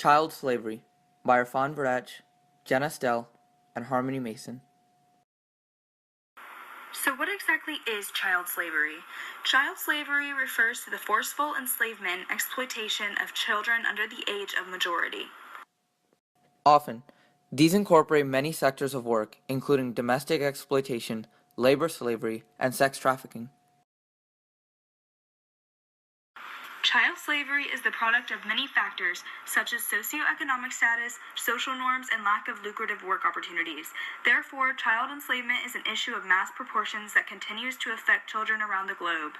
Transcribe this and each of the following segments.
Child Slavery by Irfan Barach, Jenna Stell, and Harmony Mason. So what exactly is child slavery? Child slavery refers to the forceful enslavement, exploitation of children under the age of majority. Often, these incorporate many sectors of work, including domestic exploitation, labor slavery, and sex trafficking. Child slavery is the product of many factors, such as socioeconomic status, social norms, and lack of lucrative work opportunities. Therefore, child enslavement is an issue of mass proportions that continues to affect children around the globe.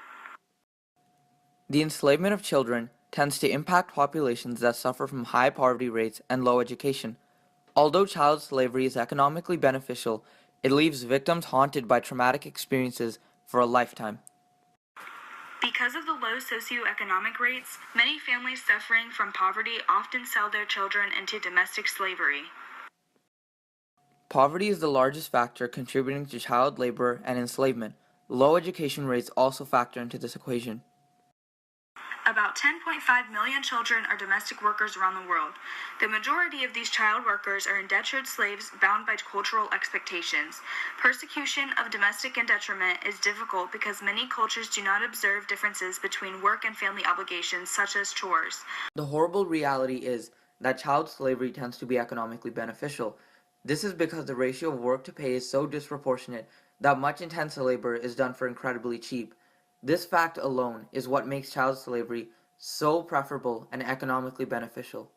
The enslavement of children tends to impact populations that suffer from high poverty rates and low education. Although child slavery is economically beneficial, it leaves victims haunted by traumatic experiences for a lifetime. Because of the low socioeconomic rates, many families suffering from poverty often sell their children into domestic slavery. Poverty is the largest factor contributing to child labor and enslavement. Low education rates also factor into this equation. About 10.5 million children are domestic workers around the world. The majority of these child workers are indentured slaves bound by cultural expectations. Persecution of domestic indenturement is difficult because many cultures do not observe differences between work and family obligations, such as chores. The horrible reality is that child slavery tends to be economically beneficial. This is because the ratio of work to pay is so disproportionate that much intense labor is done for incredibly cheap. This fact alone is what makes child slavery so preferable and economically beneficial.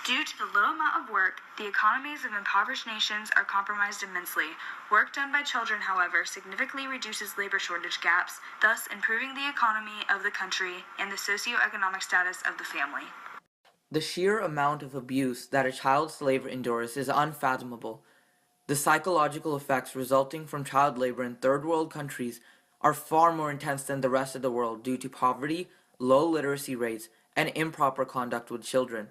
Due to the low amount of work, the economies of impoverished nations are compromised immensely. Work done by children, however, significantly reduces labor shortage gaps, thus improving the economy of the country and the socioeconomic status of the family. The sheer amount of abuse that a child slave endures is unfathomable. The psychological effects resulting from child labor in third world countries are far more intense than the rest of the world due to poverty, low literacy rates, and improper conduct with children.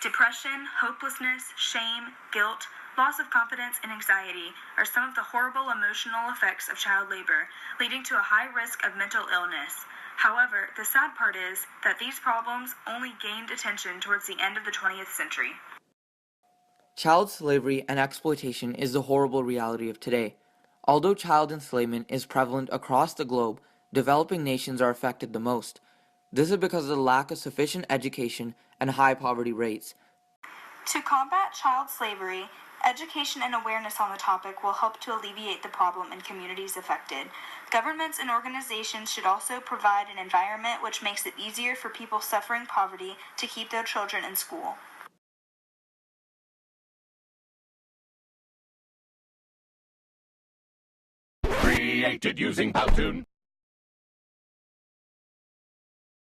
Depression, hopelessness, shame, guilt, loss of confidence, and anxiety are some of the horrible emotional effects of child labor, leading to a high risk of mental illness. However, the sad part is that these problems only gained attention towards the end of the 20th century. Child slavery and exploitation is the horrible reality of today. Although child enslavement is prevalent across the globe, developing nations are affected the most. This is because of the lack of sufficient education and high poverty rates. To combat child slavery, education and awareness on the topic will help to alleviate the problem in communities affected. Governments and organizations should also provide an environment which makes it easier for people suffering poverty to keep their children in school. Created using Powtoon.